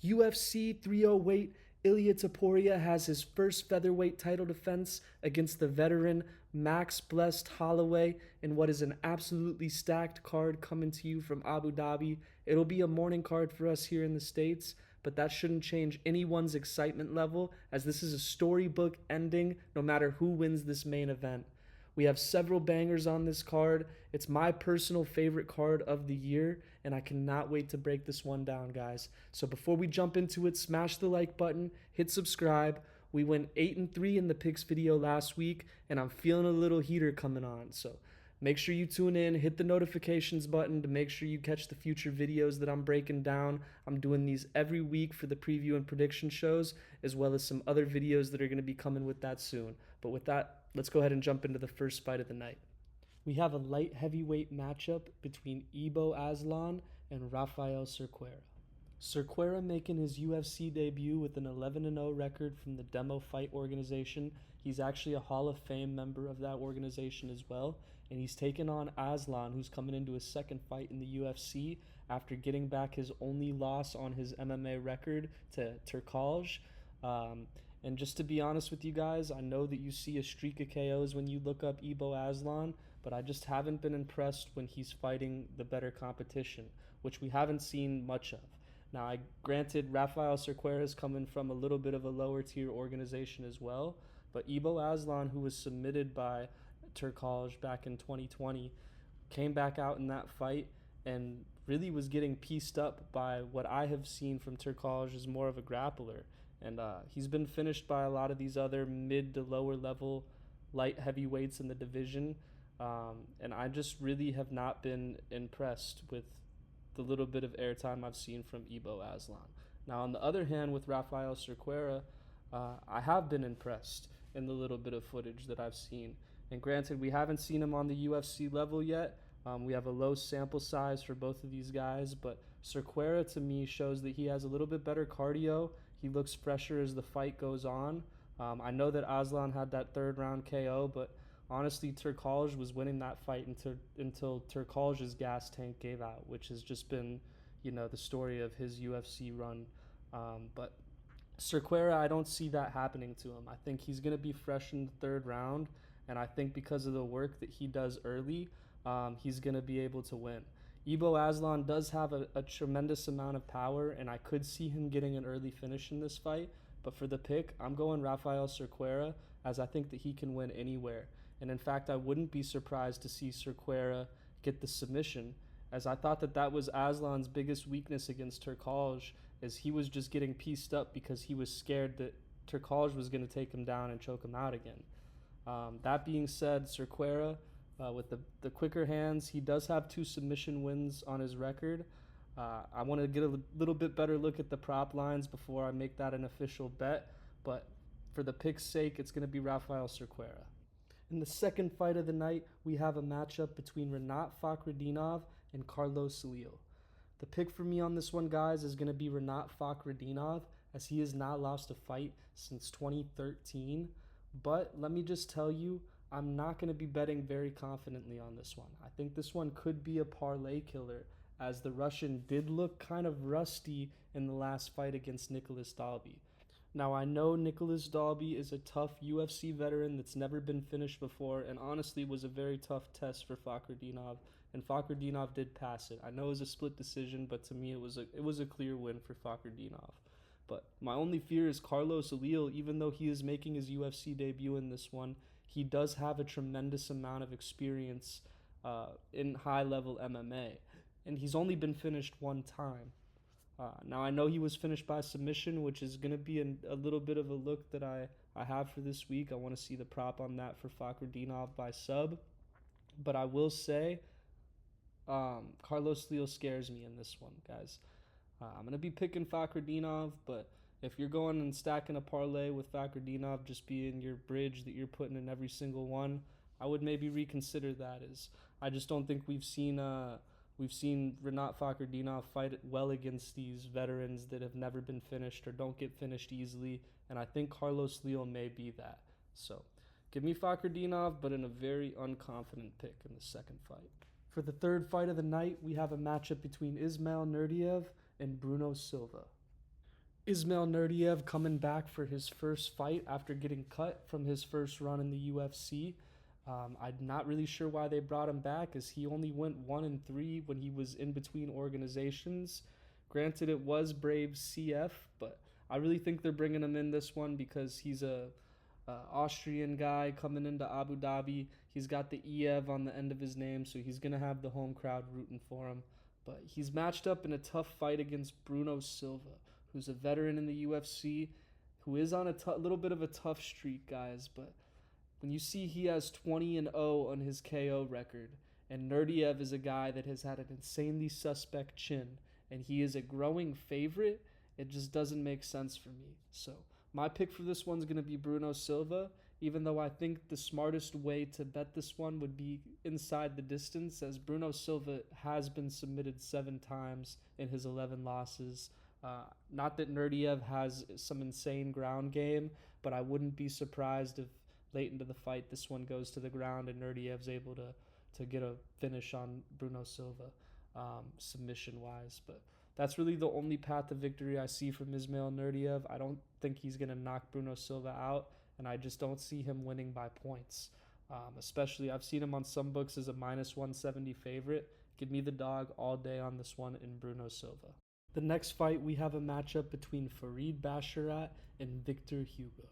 UFC 308, Ilya Topuria has his first featherweight title defense against the veteran Max Blessed Holloway in what is an absolutely stacked card coming to you from Abu Dhabi. It'll be a morning card for us here in the States, but that shouldn't change anyone's excitement level, as this is a storybook ending no matter who wins this main event. We have several bangers on this card. It's my personal favorite card of the year, and I cannot wait to break this one down, guys. So before we jump into it, smash the like button, hit subscribe. We went 8-3 in the picks video last week, and I'm feeling a little heater coming on. So make sure you tune in, hit the notifications button to make sure you catch the future videos that I'm breaking down. I'm doing these every week for the preview and prediction shows, as well as some other videos that are going to be coming with that soon. But with that, let's go ahead and jump into the first fight of the night. We have a light heavyweight matchup between Ibo Aslan and Rafael Cerqueira. Cerqueira making his UFC debut with an 11-0 record from the Demo Fight organization. He's actually a Hall of Fame member of that organization as well. And he's taken on Aslan, who's coming into his second fight in the UFC after getting back his only loss on his MMA record to Turkalj. And just to be honest with you guys, I know that you see a streak of KOs when you look up Ibo Aslan, but I just haven't been impressed when he's fighting the better competition, which we haven't seen much of. Now, granted, Rafael Cerqueira is coming from a little bit of a lower tier organization as well, but Ibo Aslan, who was submitted by Turkalj back in 2020, came back out in that fight and really was getting pieced up by what I have seen from Turkalj as more of a grappler. And he's been finished by a lot of these other mid to lower level light heavyweights in the division. And I just really have not been impressed with the little bit of airtime I've seen from Ibo Aslan. Now, on the other hand, with Rafael Cerqueira, I have been impressed in the little bit of footage that I've seen. And granted, we haven't seen him on the UFC level yet. We have a low sample size for both of these guys, but Cerqueira to me shows that he has a little bit better cardio. He looks fresher as the fight goes on. I know that Aslan had that third round KO, but honestly, Turkalj was winning that fight until Turkalj's gas tank gave out, which has just been, the story of his UFC run. But Cerqueira, I don't see that happening to him. I think he's going to be fresh in the third round, and I think because of the work that he does early, he's going to be able to win. Ibo Aslan does have a tremendous amount of power, and I could see him getting an early finish in this fight. But for the pick, I'm going Rafael Cerqueira, as I think that he can win anywhere. And in fact, I wouldn't be surprised to see Cerqueira get the submission, as I thought that was Aslan's biggest weakness against Turkalj, is he was just getting pieced up because he was scared that Turkalj was going to take him down and choke him out again. That being said, Cerqueira, with the quicker hands, he does have 2 submission wins on his record. I want to get a little bit better look at the prop lines before I make that an official bet, but for the pick's sake, it's going to be Rafael Cerqueira. In the second fight of the night, we have a matchup between Rinat Fakhretdinov and Carlos Leo. The pick for me on this one, guys, is going to be Rinat Fakhretdinov, as he has not lost a fight since 2013. But let me just tell you, I'm not going to be betting very confidently on this one. I think this one could be a parlay killer, as the Russian did look kind of rusty in the last fight against Nicolas Dalby. Now, I know Nicolas Dalby is a tough UFC veteran that's never been finished before, and honestly was a very tough test for Fakhretdinov, and Fakhretdinov did pass it. I know it was a split decision, but to me it was a clear win for Fakhretdinov. But my only fear is Carlos Leo. Even though he is making his UFC debut in this one, he does have a tremendous amount of experience in high-level MMA, and he's only been finished one time. Now, I know he was finished by submission, which is going to be a little bit of a look that I have for this week. I want to see the prop on that for Fakhretdinov by sub. But I will say, Carlos Leo scares me in this one, guys. I'm going to be picking Fakhretdinov, but if you're going and stacking a parlay with Fakhretdinov just being your bridge that you're putting in every single one, I would maybe reconsider that. As I just don't think we've seen Rinat Fakhretdinov fight well against these veterans that have never been finished or don't get finished easily, and I think Carlos Leo may be that. So give me Fakhretdinov, but in a very unconfident pick in the second fight. For the third fight of the night, we have a matchup between Ismail Nurdiev and Bruno Silva. Ismail Nurdiev coming back for his first fight after getting cut from his first run in the UFC. I'm not really sure why they brought him back, as he only went 1-3 when he was in between organizations. Granted, it was Brave CF, but I really think they're bringing him in this one because he's a Austrian guy coming into Abu Dhabi. He's got the EV on the end of his name, so he's gonna have the home crowd rooting for him. But he's matched up in a tough fight against Bruno Silva, who's a veteran in the UFC, who is on a little bit of a tough streak, guys. But when you see he has 20-0 on his KO record, and Nurdiev is a guy that has had an insanely suspect chin, and he is a growing favorite, it just doesn't make sense for me. So my pick for this one's going to be Bruno Silva, even though I think the smartest way to bet this one would be inside the distance, as Bruno Silva has been submitted 7 times in his 11 losses. Not that Nurdiev has some insane ground game, but I wouldn't be surprised if late into the fight this one goes to the ground and Nurdiev's able to get a finish on Bruno Silva, submission wise. But that's really the only path to victory I see from Ismail Nurdiev. I don't think he's going to knock Bruno Silva out, and I just don't see him winning by points. Especially, I've seen him on some books as a minus 170 favorite. Give me the dog all day on this one in Bruno Silva. The next fight, we have a matchup between Farid Basharat and Victor Hugo.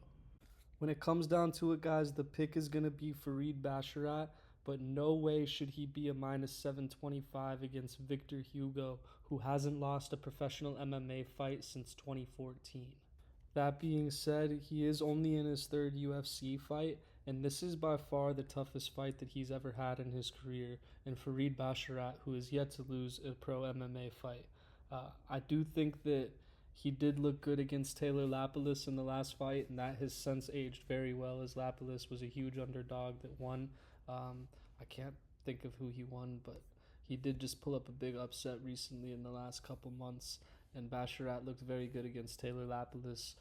When it comes down to it, guys, the pick is going to be Farid Basharat, but no way should he be a minus 725 against Victor Hugo, who hasn't lost a professional MMA fight since 2014. That being said, he is only in his 3rd UFC fight, and this is by far the toughest fight that he's ever had in his career, and Farid Basharat, who is yet to lose a pro MMA fight. I do think that he did look good against Taylor Lapilus in the last fight, and that has since aged very well, as Lapilus was a huge underdog that won. I can't think of who he won, but he did just pull up a big upset recently in the last couple months, and Basharat looked very good against Taylor Lapilus,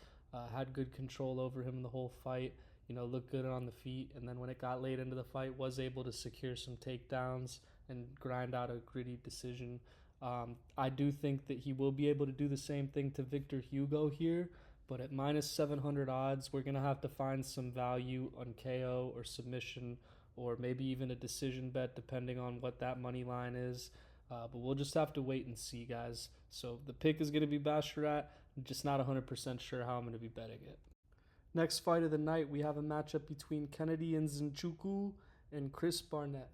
had good control over him the whole fight, looked good on the feet, and then when it got late into the fight, was able to secure some takedowns and grind out a gritty decision. I do think that he will be able to do the same thing to Victor Hugo here, but at minus 700 odds, we're going to have to find some value on KO or submission, or maybe even a decision bet, depending on what that money line is. But we'll just have to wait and see, guys. So the pick is going to be Basharat. I'm just not 100% sure how I'm going to be betting it. Next fight of the night, we have a matchup between Kennedy Nzechukwu and Chris Barnett.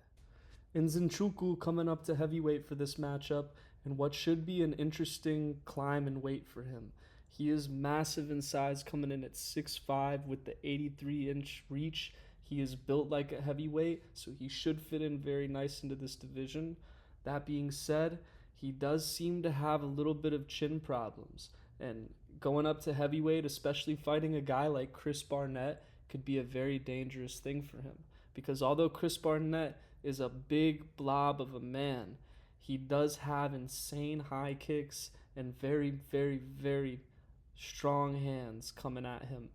Nzechukwu coming up to heavyweight for this matchup, and what should be an interesting climb in weight for him. He is massive in size, coming in at 6'5" with the 83-inch reach. He is built like a heavyweight, so he should fit in very nice into this division. That being said, he does seem to have a little bit of chin problems, and going up to heavyweight, especially fighting a guy like Chris Barnett, could be a very dangerous thing for him. Because although Chris Barnett is a big blob of a man, he does have insane high kicks and very, very, very strong hands coming at him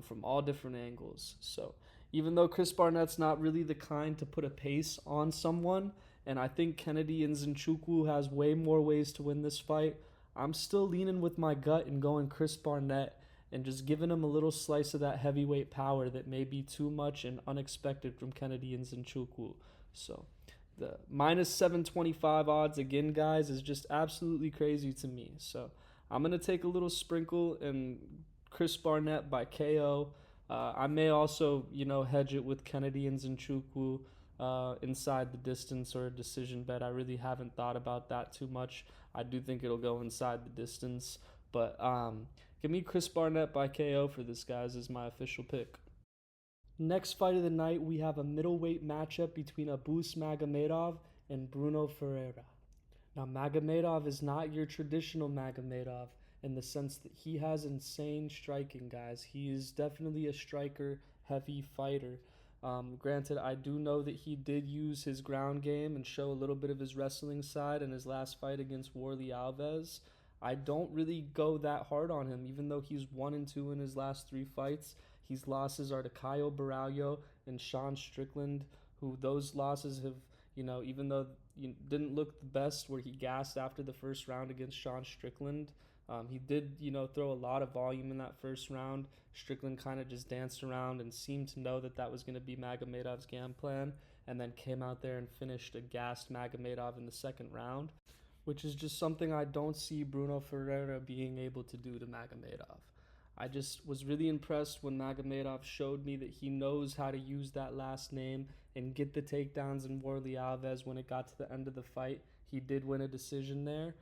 from all different angles. So even though Chris Barnett's not really the kind to put a pace on someone, and I think Kennedy Nzechukwu has way more ways to win this fight, I'm still leaning with my gut and going Chris Barnett and just giving him a little slice of that heavyweight power that may be too much and unexpected from Kennedy Nzechukwu. So the minus 725 odds again, guys, is just absolutely crazy to me. So I'm going to take a little sprinkle in Chris Barnett by KO. I may also, hedge it with Kennedy Nzechukwu inside the distance or a decision bet. I really haven't thought about that too much. I do think it'll go inside the distance. But give me Chris Barnett by KO for this, guys, as my official pick. Next fight of the night, we have a middleweight matchup between Abus Magomedov and Bruno Ferreira. Now, Magomedov is not your traditional Magomedov in the sense that he has insane striking, guys. He is definitely a striker, heavy fighter. Granted, I do know that he did use his ground game and show a little bit of his wrestling side in his last fight against Warley Alves. I don't really go that hard on him, even though he's 1-2 in his last 3 fights. His losses are to Caio Baralho and Sean Strickland, who those losses have, even though didn't look the best where he gassed after the first round against Sean Strickland, He did, throw a lot of volume in that first round. Strickland kind of just danced around and seemed to know that that was going to be Magomedov's game plan, and then came out there and finished a gassed Magomedov in the second round, which is just something I don't see Bruno Ferreira being able to do to Magomedov. I just was really impressed when Magomedov showed me that he knows how to use that last name and get the takedowns in Warley Alves when it got to the end of the fight. He did win a decision there.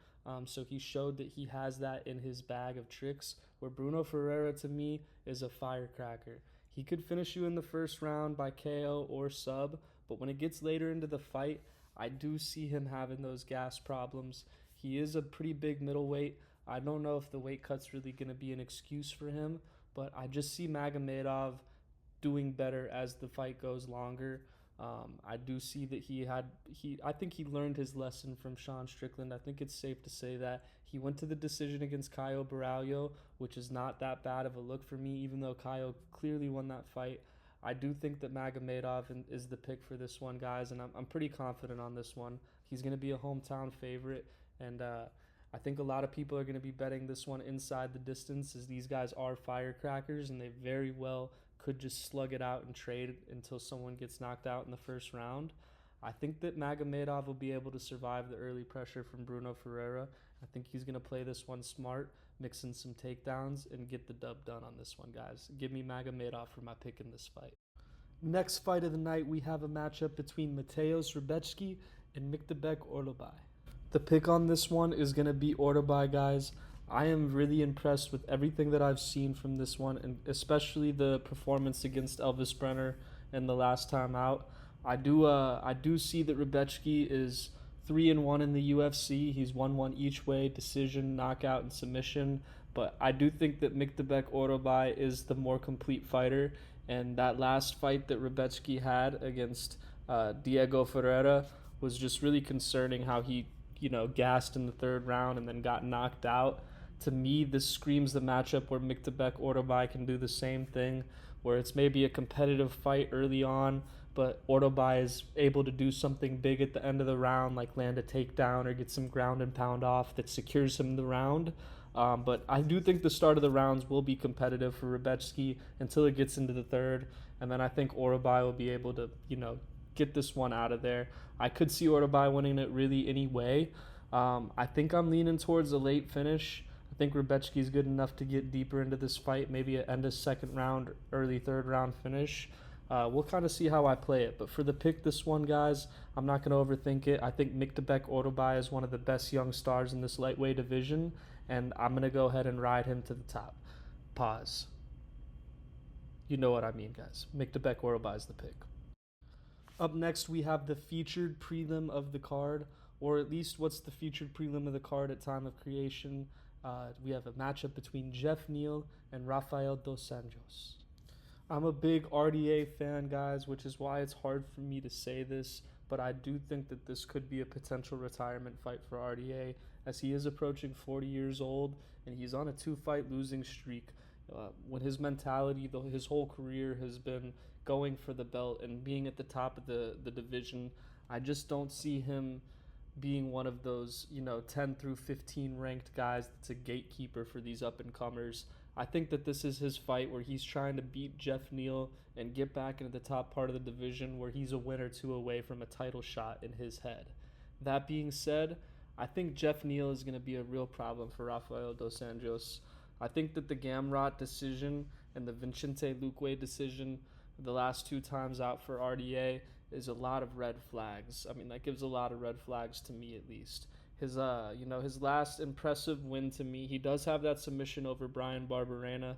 So he showed that he has that in his bag of tricks, where Bruno Ferreira, to me, is a firecracker. He could finish you in the first round by KO or sub, but when it gets later into the fight, I do see him having those gas problems. He is a pretty big middleweight. I don't know if the weight cut's really going to be an excuse for him, but I just see Magomedov doing better as the fight goes longer. I do see that I think he learned his lesson from Sean Strickland. I think it's safe to say that he went to the decision against Caio Baralho, which is not that bad of a look for me, even though Caio clearly won that fight. I do think that Magomedov is the pick for this one, guys, and I'm pretty confident on this one. He's going to be a hometown favorite, and I think a lot of people are going to be betting this one inside the distance, as these guys are firecrackers, and they very well could just slug it out and trade until someone gets knocked out in the first round. I think that Magomedov will be able to survive the early pressure from Bruno Ferreira. I think he's going to play this one smart, mix in some takedowns, and get the dub done on this one, guys. Give me Magomedov for my pick in this fight. Next fight of the night, we have a matchup between Mateusz Rebecki and Miktebek Orlobai. The pick on this one is going to be Orlobai, guys. I am really impressed with everything that I've seen from this one, and especially the performance against Elvis Brenner in the last time out. I do see that Rebecki is 3-1 in the UFC. He's won one each way: decision, knockout, and submission. But I do think that Miktebek Orlobai is the more complete fighter, and that last fight that Rebecki had against Diego Ferreira was just really concerning. How he gassed in the third round and then got knocked out. To me, this screams the matchup where Miktebek Orlobai can do the same thing, where it's maybe a competitive fight early on, but Orlobai is able to do something big at the end of the round, like land a takedown or get some ground and pound off that secures him the round. But I do think the start of the rounds will be competitive for Rebecki until it gets into the third, and then I think Orlobai will be able to, get this one out of there. I could see Orlobai winning it really any way. I think I'm leaning towards a late finish. I think Rebecki's good enough to get deeper into this fight, maybe an end of second round, early third round finish. We'll kind of see how I play it. But for the pick this one, guys, I'm not going to overthink it. I think Miktebek Orlobai is one of the best young stars in this lightweight division, and I'm going to go ahead and ride him to the top. Pause. You know what I mean, guys. Miktebek Orlobai is the pick. Up next, we have the featured prelim of the card, or at least what's the featured prelim of the card at time of creation. We have a matchup between Jeff Neal and Rafael dos Anjos. I'm a big RDA fan, guys, which is why it's hard for me to say this, but I do think that this could be a potential retirement fight for RDA, as he is approaching 40 years old, and he's on a 2-fight losing streak. When his mentality, his whole career has been going for the belt and being at the top of the division, I just don't see him being one of those 10 through 15 ranked guys that's a gatekeeper for these up and comers. I think that this is his fight where he's trying to beat Jeff Neal and get back into the top part of the division, where he's a win or two away from a title shot in his head. That being said, I think Jeff Neal is going to be a real problem for Rafael dos Anjos. I think that the Gamrot decision and the Vicente Luque decision the last 2 times out for RDA is a lot of red flags. I mean, that gives a lot of red flags to me, at least. His last impressive win to me, he does have that submission over Brian Barberena,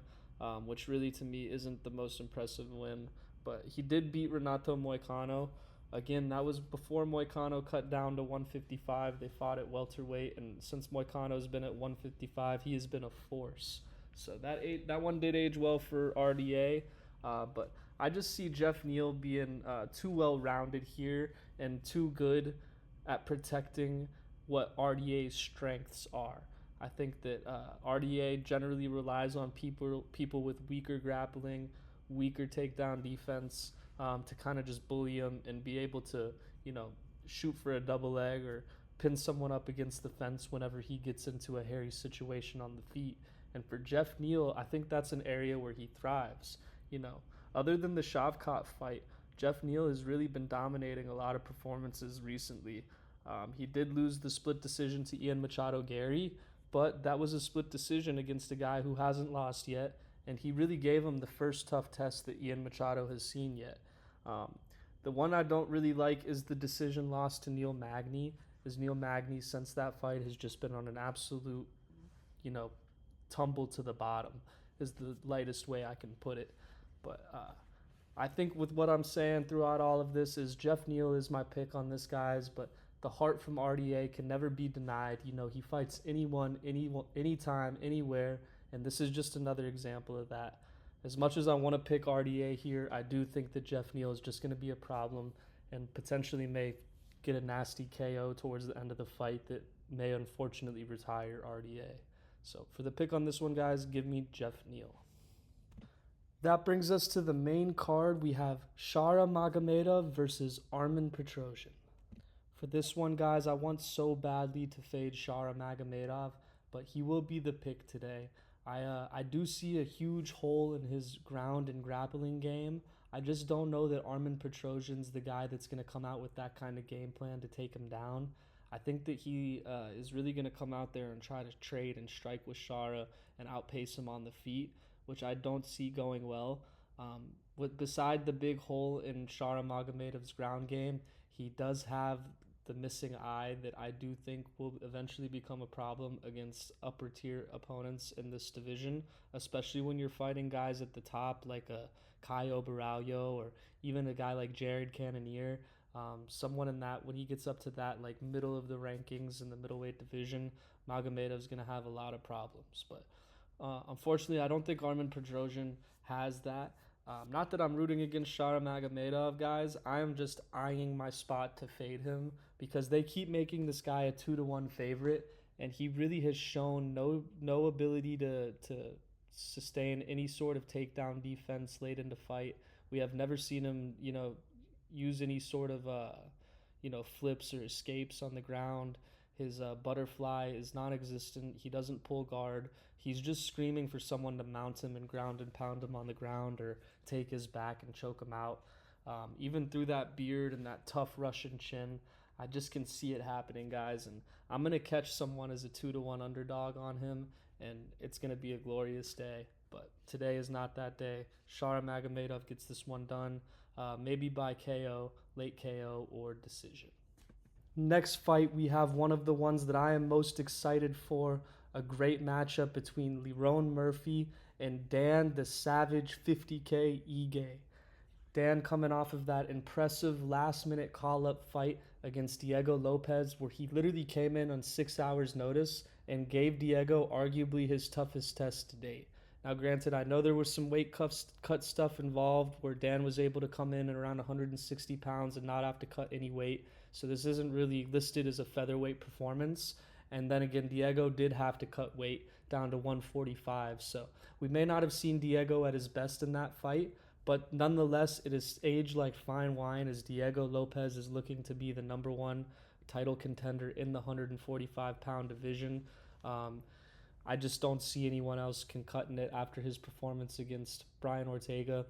which really to me isn't the most impressive win. But he did beat Renato Moicano. Again, that was before Moicano cut down to 155. They fought at welterweight, and since Moicano's been at 155, he has been a force. So that one did age well for RDA, but I just see Jeff Neal being too well-rounded here and too good at protecting what RDA's strengths are. I think that RDA generally relies on people with weaker grappling, weaker takedown defense, to kind of just bully him and be able to, shoot for a double leg or pin someone up against the fence whenever he gets into a hairy situation on the feet. And for Jeff Neal, I think that's an area where he thrives. You know, other than the Shavkat fight, Jeff Neal has really been dominating a lot of performances recently. He did lose the split decision to Ian Machado Gary, but that was a split decision against a guy who hasn't lost yet, and he really gave him the first tough test that Ian Machado has seen yet. Um, the one I don't really like is the decision loss to Neil Magny, as Neil Magny, since that fight, has just been on an absolute, you know, tumble to the bottom, is the lightest way I can put it. But I think with what I'm saying throughout all of this is Jeff Neal is my pick on this, guys, but the heart from RDA can never be denied. You know, he fights anyone, anytime, anywhere, and this is just another example of that. As much as I want to pick RDA here, I do think that Jeff Neal is just going to be a problem and potentially may get a nasty KO towards the end of the fight that may unfortunately retire RDA. So for the pick on this one, guys, give me Jeff Neal. That brings us to the main card. We have Shara Magomedov versus Armen Petrosyan. For this one, guys, I want so badly to fade Shara Magomedov, but he will be the pick today. I do see a huge hole in his ground and grappling game. I just don't know that Armen Petrosyan's the guy that's going to come out with that kind of game plan to take him down. I think that he is really going to come out there and try to trade and strike with Shara and outpace him on the feet, which I don't see going well. Beside the big hole in Shara Magomedov's ground game, he does have the missing eye that I do think will eventually become a problem against upper tier opponents in this division, especially when you're fighting guys at the top like a Caio Baralho or even a guy like Jared Cannonier. Someone in that, when he gets up to that like middle of the rankings in the middleweight division, Magomedov's going to have a lot of problems. But unfortunately, I don't think Armen Petrosyan has that. Not that I'm rooting against Shara Magomedov, guys. I am just eyeing my spot to fade him because they keep making this guy a 2-1 favorite, and he really has shown no ability to sustain any sort of takedown defense late in the fight. We have never seen him, use any sort of flips or escapes on the ground. His butterfly is non-existent. He doesn't pull guard. He's just screaming for someone to mount him and ground and pound him on the ground or take his back and choke him out. Even through that beard and that tough Russian chin, I just can see it happening, guys. And I'm going to catch someone as a 2-1 underdog on him, and it's going to be a glorious day. But today is not that day. Shara Magomedov gets this one done, maybe by KO, late KO, or decision. Next fight, we have one of the ones that I am most excited for, a great matchup between Lerone Murphy and Dan the Savage 50K Ige. Dan coming off of that impressive last-minute call-up fight against Diego Lopez where he literally came in on 6 hours' notice and gave Diego arguably his toughest test to date. Now, granted, I know there was some weight cut stuff involved where Dan was able to come in at around 160 pounds and not have to cut any weight, so this isn't really listed as a featherweight performance. And then again, Diego did have to cut weight down to 145. So we may not have seen Diego at his best in that fight, but nonetheless, it is aged like fine wine as Diego Lopez is looking to be the number one title contender in the 145-pound division. I just don't see anyone else can cut in it after his performance against Brian Ortega.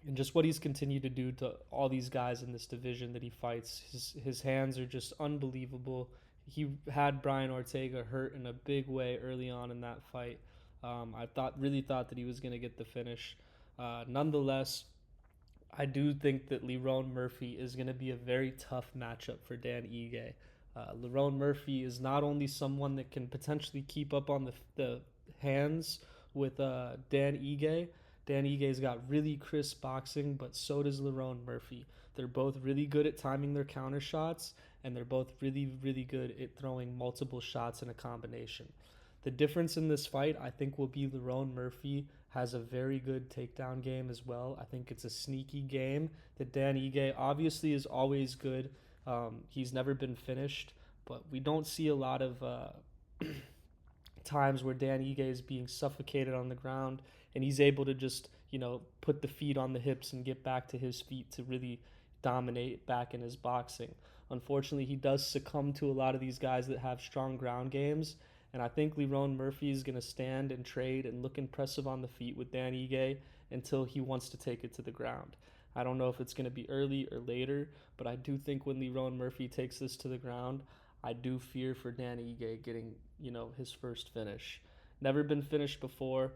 And just what he's continued to do to all these guys in this division that he fights. His hands are just unbelievable. He had Brian Ortega hurt in a big way early on in that fight. I really thought that he was going to get the finish. Nonetheless, I do think that Lerone Murphy is going to be a very tough matchup for Dan Ige. Lerone Murphy is not only someone that can potentially keep up on the hands with Dan Ige. Dan Ige's got really crisp boxing, but so does Lerone Murphy. They're both really good at timing their counter shots, and they're both really, really good at throwing multiple shots in a combination. The difference in this fight, I think, will be Lerone Murphy has a very good takedown game as well. I think it's a sneaky game that Dan Ige obviously is always good. He's never been finished, but we don't see a lot of times where Dan Ige is being suffocated on the ground and he's able to just, put the feet on the hips and get back to his feet to really dominate back in his boxing. Unfortunately, he does succumb to a lot of these guys that have strong ground games. And I think Lerone Murphy is going to stand and trade and look impressive on the feet with Dan Ige until he wants to take it to the ground. I don't know if it's going to be early or later, but I do think when Lerone Murphy takes this to the ground, I do fear for Dan Ige getting, his first finish. Never been finished before.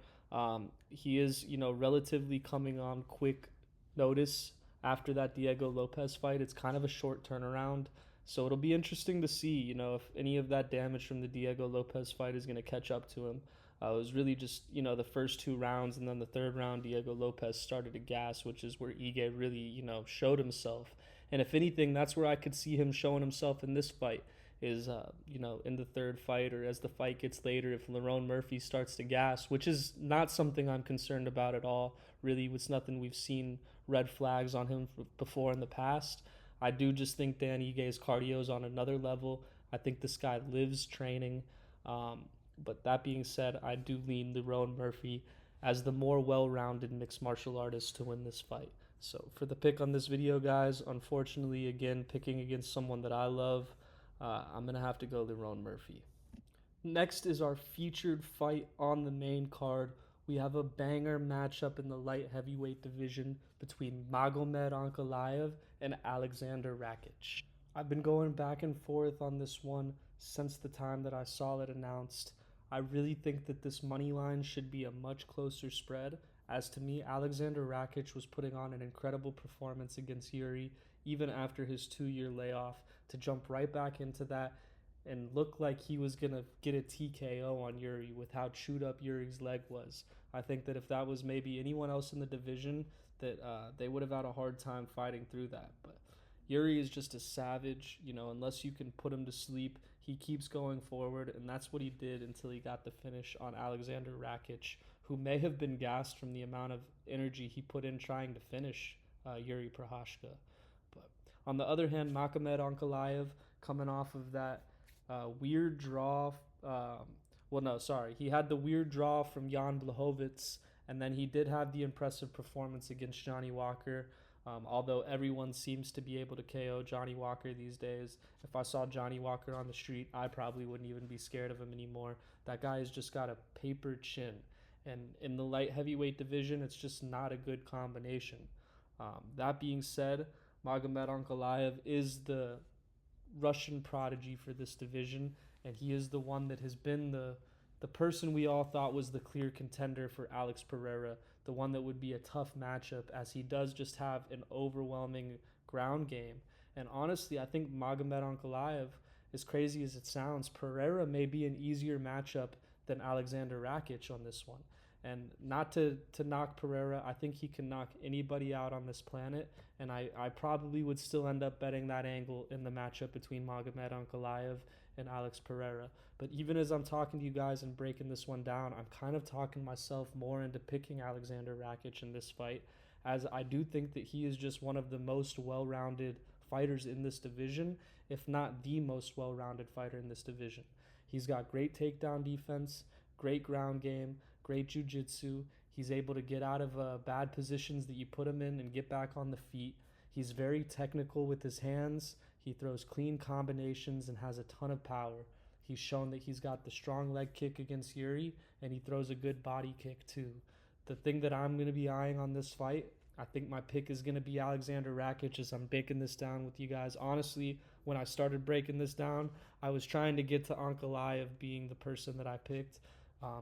He is, relatively coming on quick notice after that Diego Lopez fight. It's kind of a short turnaround. So it'll be interesting to see, if any of that damage from the Diego Lopez fight is going to catch up to him. It was really just, the first 2 rounds, and then the third round, Diego Lopez started to gas, which is where Ige really, showed himself. And if anything, that's where I could see him showing himself in this fight is, in the third fight or as the fight gets later, if Lerone Murphy starts to gas, which is not something I'm concerned about at all. Really, it's nothing we've seen red flags on him before in the past. I do just think Dan Ige's cardio is on another level. I think this guy lives training. But that being said, I do lean Lerone Murphy as the more well-rounded mixed martial artist to win this fight. So for the pick on this video, guys, unfortunately, again, picking against someone that I love, I'm going to have to go Lerone Murphy. Next is our featured fight on the main card. We have a banger matchup in the light heavyweight division between Magomed Ankalaev and Alexander Rakic. I've been going back and forth on this one since the time that I saw it announced. I really think that this money line should be a much closer spread. As to me, Alexander Rakic was putting on an incredible performance against Yuri, even after his 2-year layoff, to jump right back into that and look like he was going to get a TKO on Yuri with how chewed up Yuri's leg was. I think that if that was maybe anyone else in the division, that they would have had a hard time fighting through that. But Yuri is just a savage, unless you can put him to sleep, he keeps going forward, and that's what he did until he got the finish on Alexander Rakic, who may have been gassed from the amount of energy he put in trying to finish Yuri Prochazka. But on the other hand, Magomed Ankalaev, coming off of that weird draw, he had the weird draw from Jan Blachowicz, and then he did have the impressive performance against Johnny Walker. Although everyone seems to be able to KO Johnny Walker these days. If I saw Johnny Walker on the street, I probably wouldn't even be scared of him anymore. That guy has just got a paper chin. And in the light heavyweight division, it's just not a good combination. That being said, Magomed Ankalaev is the Russian prodigy for this division, and he is the one that has been the person we all thought was the clear contender for Alex Pereira, the one that would be a tough matchup, as he does just have an overwhelming ground game. And honestly, I think Magomed Ankalaev, as crazy as it sounds, Pereira may be an easier matchup than Alexander Rakic on this one. And not to knock Pereira, I think he can knock anybody out on this planet, and I probably would still end up betting that angle in the matchup between Magomed Ankalaev and Alex Pereira. But even as I'm talking to you guys and breaking this one down, I'm kind of talking myself more into picking Alexander Rakic in this fight, as I do think that he is just one of the most well-rounded fighters in this division, if not the most well-rounded fighter in this division. He's got great takedown defense, great ground game, great jiu-jitsu. He's able to get out of bad positions that you put him in and get back on the feet. He's very technical with his hands. He throws clean combinations and has a ton of power. He's shown that he's got the strong leg kick against Yuri, and he throws a good body kick too. The thing that I'm going to be eyeing on this fight, I think my pick is going to be Alexander Rakic, as I'm breaking this down with you guys. Honestly, when I started breaking this down, I was trying to get to Ankalaev being the person that I picked.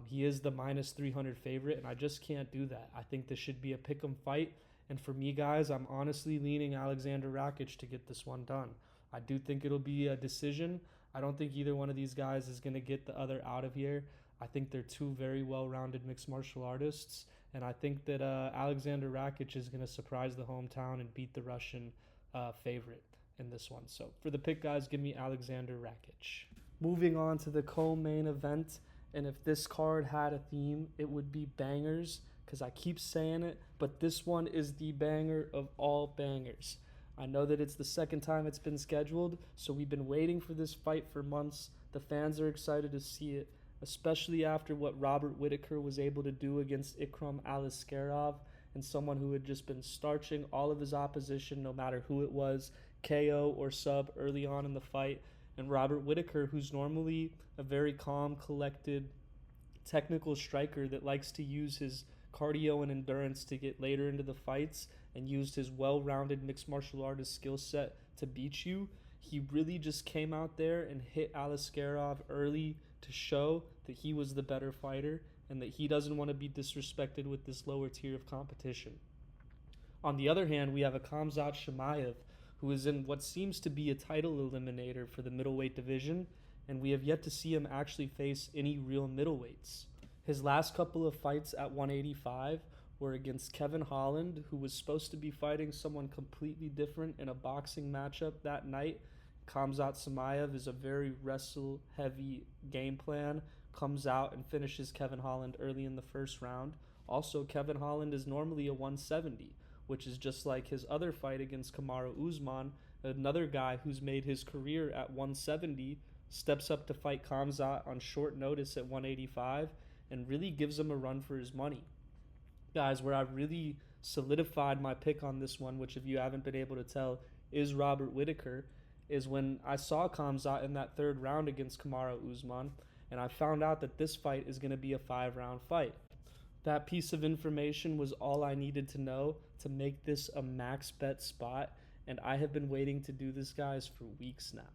He is the minus 300 favorite, and I just can't do that. I think this should be a pick'em fight, and for me, guys, I'm honestly leaning Alexander Rakic to get this one done. I do think it'll be a decision. I don't think either one of these guys is going to get the other out of here. I think they're two very well-rounded mixed martial artists, and I think that Alexander Rakic is going to surprise the hometown and beat the Russian favorite in this one. So for the pick, guys, give me Alexander Rakic. Moving on to the co-main event, and if this card had a theme, it would be bangers, because I keep saying it, but this one is the banger of all bangers. I know that it's the second time it's been scheduled, so we've been waiting for this fight for months. The fans are excited to see it, especially after what Robert Whittaker was able to do against Ikram Aliskerov and someone who had just been starching all of his opposition, no matter who it was, KO or sub early on in the fight. And Robert Whitaker, who's normally a very calm, collected, technical striker that likes to use his cardio and endurance to get later into the fights and used his well-rounded mixed martial artist skill set to beat you. He really just came out there and hit Aliskerov early to show that he was the better fighter and that he doesn't want to be disrespected with this lower tier of competition. On the other hand, we have a Khamzat Chimaev, who is in what seems to be a title eliminator for the middleweight division, and we have yet to see him actually face any real middleweights. His last couple of fights at 185 were against Kevin Holland, who was supposed to be fighting someone completely different in a boxing matchup that night. Khamzat Chimaev is a very wrestle-heavy game plan, comes out and finishes Kevin Holland early in the first round. Also, Kevin Holland is normally a 170, which is just like his other fight against Kamaru Usman, another guy who's made his career at 170, steps up to fight Khamzat on short notice at 185, and really gives him a run for his money. Guys, where I really solidified my pick on this one, which if you haven't been able to tell is Robert Whitaker, is when I saw Khamzat in that third round against Kamaru Usman, and I found out that this fight is going to be a 5-round fight. That piece of information was all I needed to know to make this a max bet spot, and I have been waiting to do this, guys, for weeks now.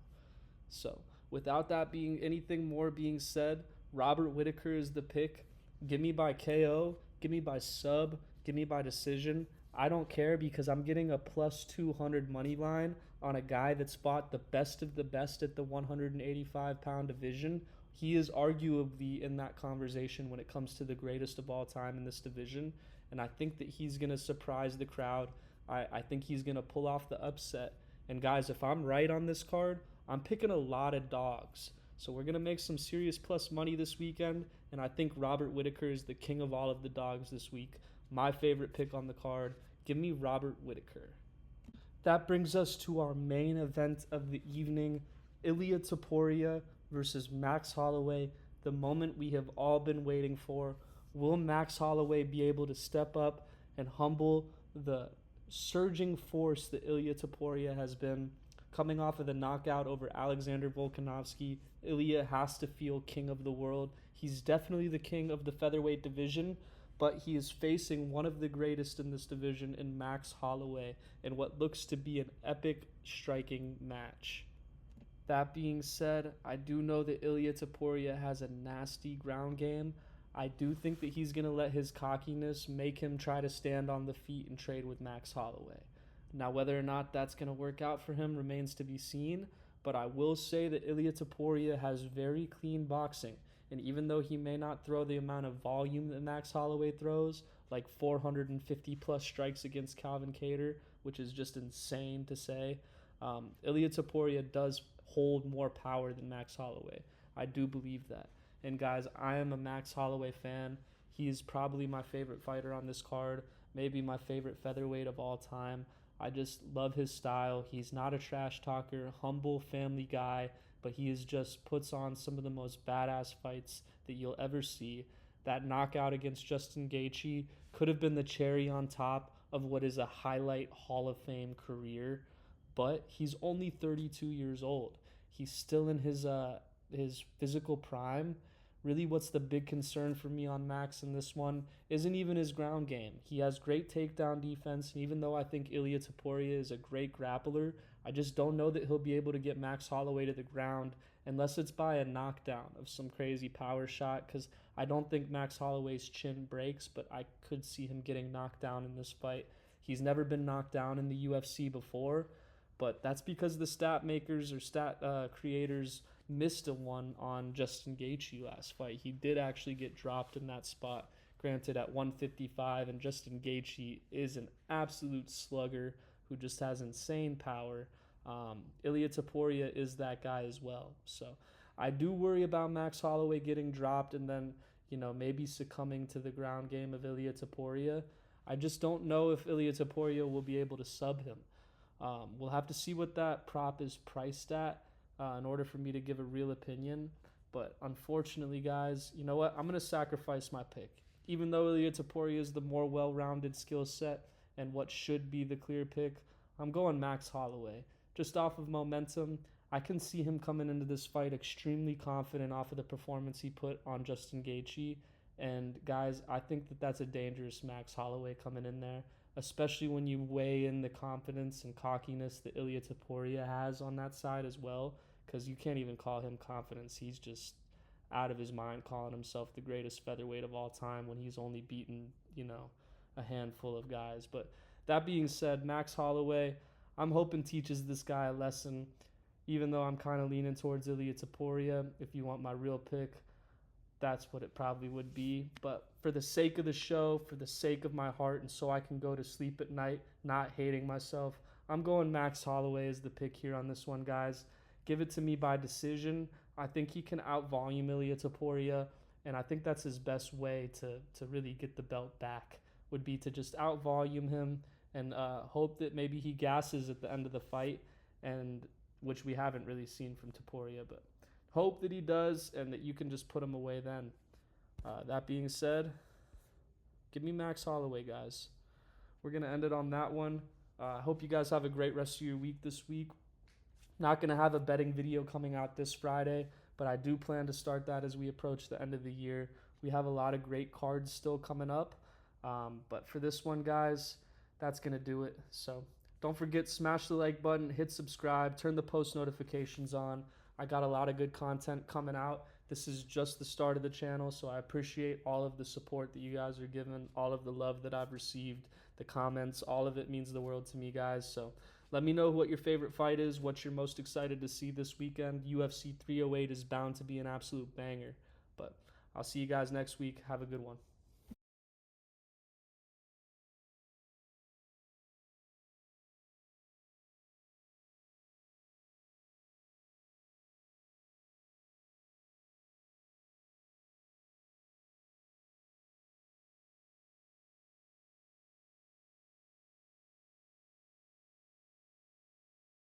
So, without that being anything more being said, Robert Whitaker is the pick. Give me by KO, give me by sub, give me by decision. I don't care because I'm getting a plus 200 money line on a guy that's fought the best of the best at the 185-pound division. He is arguably in that conversation when it comes to the greatest of all time in this division, and I think that he's going to surprise the crowd. I think he's going to pull off the upset. And guys, if I'm right on this card, I'm picking a lot of dogs. So we're going to make some serious plus money this weekend, and I think Robert Whitaker is the king of all of the dogs this week. My favorite pick on the card. Give me Robert Whitaker. That brings us to our main event of the evening, Ilia Topuria versus Max Holloway, the moment we have all been waiting for. Will Max Holloway be able to step up and humble the surging force that Ilia Topuria has been? Coming off of the knockout over Alexander Volkanovski, Ilia has to feel king of the world. He's definitely the king of the featherweight division, but he is facing one of the greatest in this division in Max Holloway in what looks to be an epic striking match. That being said, I do know that Ilia Topuria has a nasty ground game. I do think that he's going to let his cockiness make him try to stand on the feet and trade with Max Holloway. Now, whether or not that's going to work out for him remains to be seen, but I will say that Ilia Topuria has very clean boxing, and even though he may not throw the amount of volume that Max Holloway throws, like 450-plus strikes against Calvin Kattar, which is just insane to say, Ilia Topuria does hold more power than Max Holloway. I do believe that. And guys, I am a Max Holloway fan. He's probably my favorite fighter on this card, maybe my favorite featherweight of all time. I just love his style. He's not a trash talker, humble family guy, but he just puts on some of the most badass fights that you'll ever see. That knockout against Justin Gaethje could have been the cherry on top of what is a highlight Hall of Fame career, but he's only 32 years old. He's still in his physical prime. Really, what's the big concern for me on Max in this one isn't even his ground game. He has great takedown defense, and even though I think Ilia Topuria is a great grappler, I just don't know that he'll be able to get Max Holloway to the ground unless it's by a knockdown of some crazy power shot, because I don't think Max Holloway's chin breaks, but I could see him getting knocked down in this fight. He's never been knocked down in the UFC before, but that's because the stat makers or stat creators missed a one on Justin Gaethje last fight. He did actually get dropped in that spot, granted at 155, and Justin Gaethje is an absolute slugger who just has insane power. Ilia Topuria is that guy as well. So I do worry about Max Holloway getting dropped and then, maybe succumbing to the ground game of Ilia Topuria. I just don't know if Ilia Topuria will be able to sub him. We'll have to see what that prop is priced at in order for me to give a real opinion. But unfortunately, guys, you know what? I'm going to sacrifice my pick. even though Ilya Topuria is the more well-rounded skill set and what should be the clear pick, I'm going Max Holloway. Just off of momentum, I can see him coming into this fight extremely confident off of the performance he put on Justin Gaethje. And guys, I think that that's a dangerous Max Holloway coming in there, especially when you weigh in the confidence and cockiness that Ilya Topuria has on that side as well, because you can't even call him confidence. He's just out of his mind calling himself the greatest featherweight of all time when he's only beaten, a handful of guys. But that being said, Max Holloway, I'm hoping teaches this guy a lesson, even though I'm kind of leaning towards Ilya Topuria. If you want my real pick, that's what it probably would be. But for the sake of the show, for the sake of my heart, and so I can go to sleep at night not hating myself, I'm going Max Holloway as the pick here on this one, guys. Give it to me by decision. I think he can out-volume Ilya Topuria, and I think that's his best way to really get the belt back, would be to just out-volume him and hope that maybe he gasses at the end of the fight, and which we haven't really seen from Topuria, but hope that he does and that you can just put him away then. That being said, give me Max Holloway, guys. We're going to end it on that one. I hope you guys have a great rest of your week this week. Not going to have a betting video coming out this Friday, but I do plan to start that as we approach the end of the year. We have a lot of great cards still coming up. But for this one, guys, that's going to do it. So don't forget, smash the like button, hit subscribe, turn the post notifications on. I got a lot of good content coming out. This is just the start of the channel, so I appreciate all of the support that you guys are giving, all of the love that I've received, the comments, all of it means the world to me, guys. So let me know what your favorite fight is, what you're most excited to see this weekend. UFC 308 is bound to be an absolute banger. But I'll see you guys next week. Have a good one.